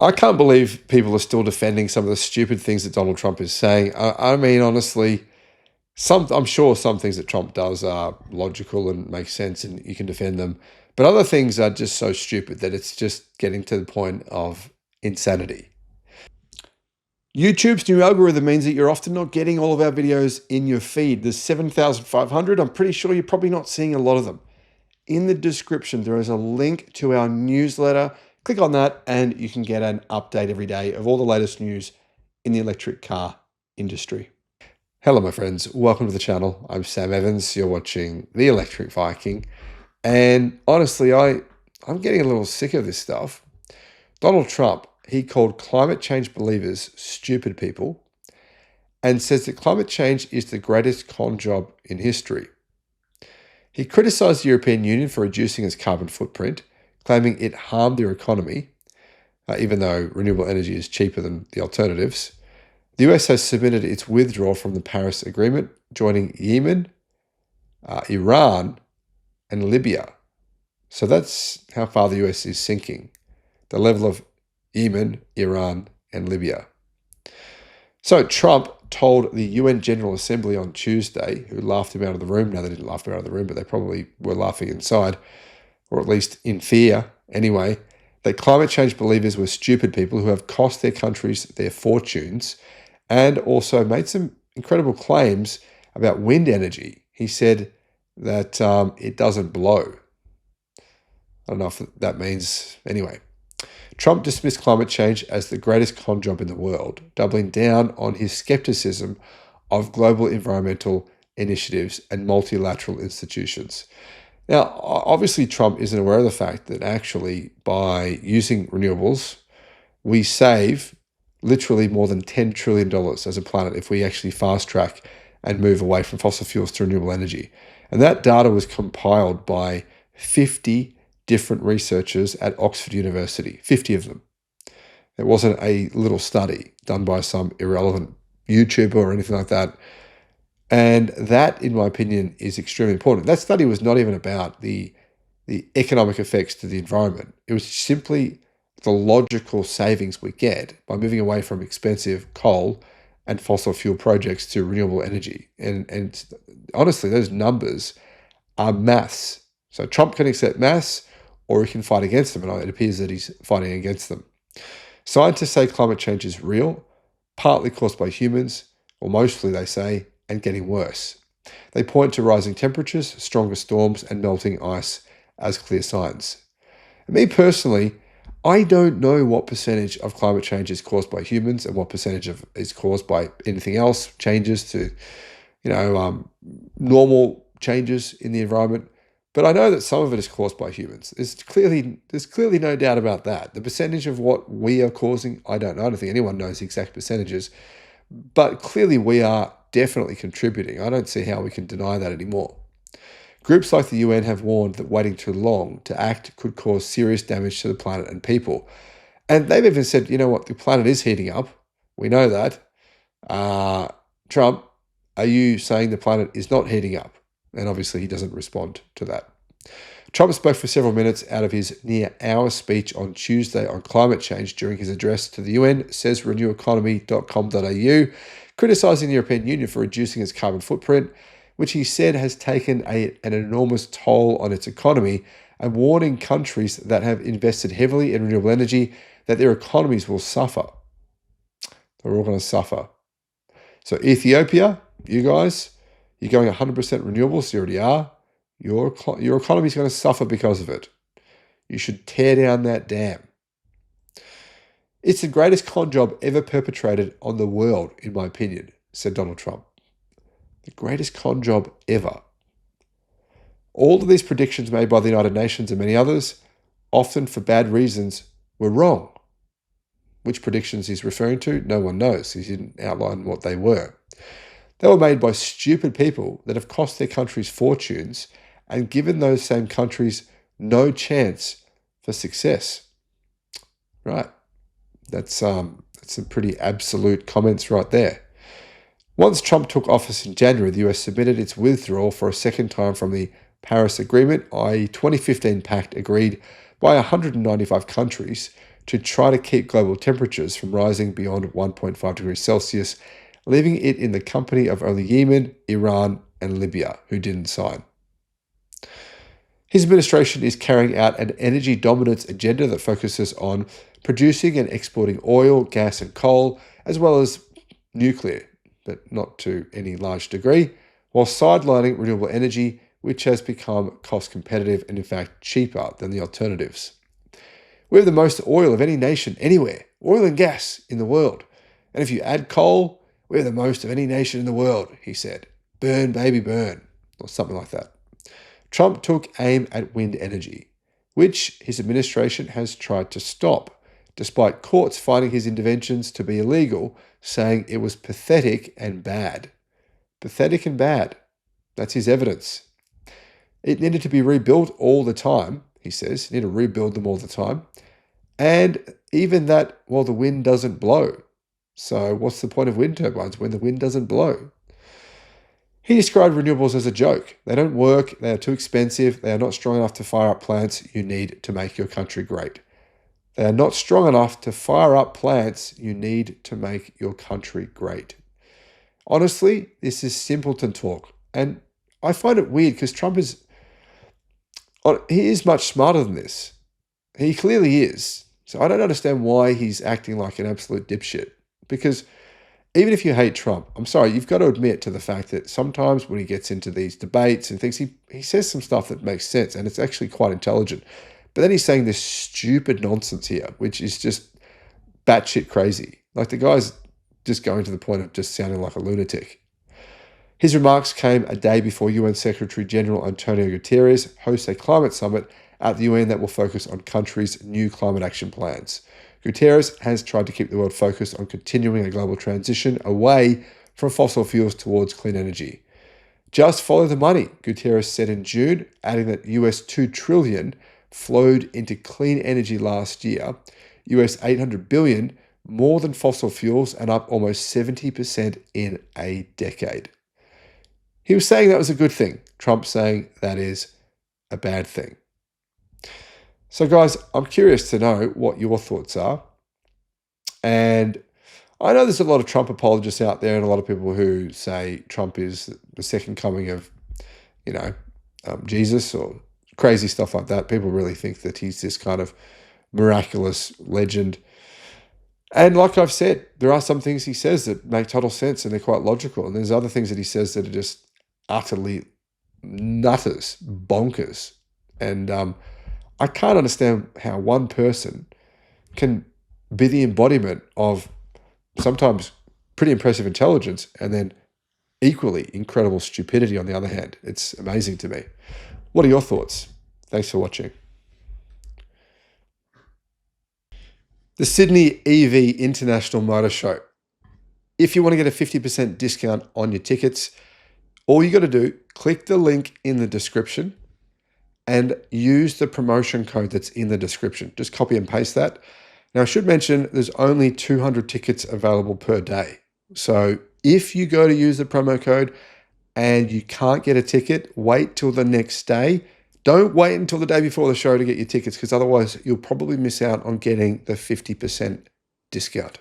I can't believe people are still defending some of the stupid things that Donald Trump is saying. I mean, honestly, I'm sure some things that Trump does are logical and make sense and you can defend them. But other things are just so stupid that it's just getting to the point of insanity. YouTube's new algorithm means that you're often not getting all of our videos in your feed. There's 7,500. I'm pretty sure you're probably not seeing a lot of them. In the description, there is a link to our newsletter. Click on that and you can get an update every day of all the latest news in the electric car industry. Hello, my friends. Welcome to the channel. I'm Sam Evans. You're watching The Electric Viking. And honestly, I'm getting a little sick of this stuff. Donald Trump, he called climate change believers stupid people and says that climate change is the greatest con job in history. He criticized the European Union for reducing its carbon footprint, claiming it harmed their economy, even though renewable energy is cheaper than the alternatives. The US has submitted its withdrawal from the Paris Agreement, joining Yemen, Iran, and Libya. So that's how far the US is sinking, the level of Yemen, Iran, and Libya. So Trump told the UN General Assembly on Tuesday, who laughed him out of the room. Now, they didn't laugh him out of the room, but they probably were laughing inside, or at least in fear anyway, that climate change believers were stupid people who have cost their countries their fortunes, and also made some incredible claims about wind energy. He said that it doesn't blow. I don't know if that means anyway. Trump dismissed climate change as the greatest con job in the world, doubling down on his skepticism of global environmental initiatives and multilateral institutions. Now, obviously, Trump isn't aware of the fact that actually by using renewables, we save literally more than $10 trillion as a planet if we actually fast track and move away from fossil fuels to renewable energy. And that data was compiled by 50 different researchers at Oxford University, 50 of them. It wasn't a little study done by some irrelevant YouTuber or anything like that. And that, in my opinion, is extremely important. That study was not even about the economic effects to the environment. It was simply the logical savings we get by moving away from expensive coal and fossil fuel projects to renewable energy. And honestly, those numbers are maths. So Trump can accept maths, or he can fight against them, and it appears that he's fighting against them. Scientists say climate change is real, partly caused by humans, or mostly, they say, and getting worse. They point to rising temperatures, stronger storms, and melting ice as clear signs. And me personally, I don't know what percentage of climate change is caused by humans and what percentage is caused by anything else, changes to, normal changes in the environment. But I know that some of it is caused by humans. There's clearly no doubt about that. The percentage of what we are causing, I don't know. I don't think anyone knows the exact percentages. But clearly we are definitely contributing. I don't see how we can deny that anymore. Groups like the UN have warned that waiting too long to act could cause serious damage to the planet and people. And they've even said, you know what, the planet is heating up. We know that. Trump, are you saying the planet is not heating up? And obviously he doesn't respond to that. Trump spoke for several minutes out of his near-hour speech on Tuesday on climate change during his address to the UN, says reneweconomy.com.au, criticising the European Union for reducing its carbon footprint, which he said has taken an enormous toll on its economy, and warning countries that have invested heavily in renewable energy that their economies will suffer. They're all going to suffer. So Ethiopia, you guys, you're going 100% renewables, you already are. Your economy is going to suffer because of it. You should tear down that dam. It's the greatest con job ever perpetrated on the world, in my opinion, said Donald Trump. The greatest con job ever. All of these predictions made by the United Nations and many others, often for bad reasons, were wrong. Which predictions he's referring to, no one knows. He didn't outline what they were. They were made by stupid people that have cost their countries fortunes and given those same countries no chance for success. Right. That's some pretty absolute comments right there. Once Trump took office in January, the US submitted its withdrawal for a second time from the Paris Agreement, i.e. 2015 pact agreed by 195 countries to try to keep global temperatures from rising beyond 1.5 degrees Celsius, leaving it in the company of only Yemen, Iran, and Libya, who didn't sign. His administration is carrying out an energy dominance agenda that focuses on producing and exporting oil, gas, and coal, as well as nuclear, but not to any large degree, while sidelining renewable energy, which has become cost competitive and in fact cheaper than the alternatives. We have the most oil of any nation anywhere, oil and gas in the world. And if you add coal, we have the most of any nation in the world, he said. Burn, baby, burn, or something like that. Trump took aim at wind energy, which his administration has tried to stop, despite courts finding his interventions to be illegal, saying it was pathetic and bad. Pathetic and bad. That's his evidence. It needed to be rebuilt all the time, he says. You need to rebuild them all the time. And even that while the wind doesn't blow. So what's the point of wind turbines when the wind doesn't blow? He described renewables as a joke. They don't work, they are too expensive, they are not strong enough to fire up plants you need to make your country great. They are not strong enough to fire up plants you need to make your country great. Honestly, this is simpleton talk. And I find it weird because Trump he is much smarter than this. He clearly is. So I don't understand why he's acting like an absolute dipshit. Because even if you hate Trump, I'm sorry, you've got to admit to the fact that sometimes when he gets into these debates and things, he says some stuff that makes sense and it's actually quite intelligent. But then he's saying this stupid nonsense here, which is just batshit crazy. Like the guy's just going to the point of just sounding like a lunatic. His remarks came a day before UN Secretary General Antonio Guterres hosts a climate summit at the UN that will focus on countries' new climate action plans. Guterres has tried to keep the world focused on continuing a global transition away from fossil fuels towards clean energy. Just follow the money, Guterres said in June, adding that US $2 trillion flowed into clean energy last year, US $800 billion more than fossil fuels and up almost 70% in a decade. He was saying that was a good thing. Trump saying that is a bad thing. So guys, I'm curious to know what your thoughts are. And I know there's a lot of Trump apologists out there and a lot of people who say Trump is the second coming of, Jesus or crazy stuff like that. People really think that he's this kind of miraculous legend. And like I've said, there are some things he says that make total sense and they're quite logical. And there's other things that he says that are just utterly nutters, bonkers. And I can't understand how one person can be the embodiment of sometimes pretty impressive intelligence and then equally incredible stupidity on the other hand. It's amazing to me. What are your thoughts? Thanks for watching. The Sydney EV International Motor Show. If you want to get a 50% discount on your tickets, all you got to do, click the link in the description and use the promotion code that's in the description. Just copy and paste that. Now, I should mention there's only 200 tickets available per day. So if you go to use the promo code and you can't get a ticket, wait till the next day. Don't wait until the day before the show to get your tickets because otherwise you'll probably miss out on getting the 50% discount.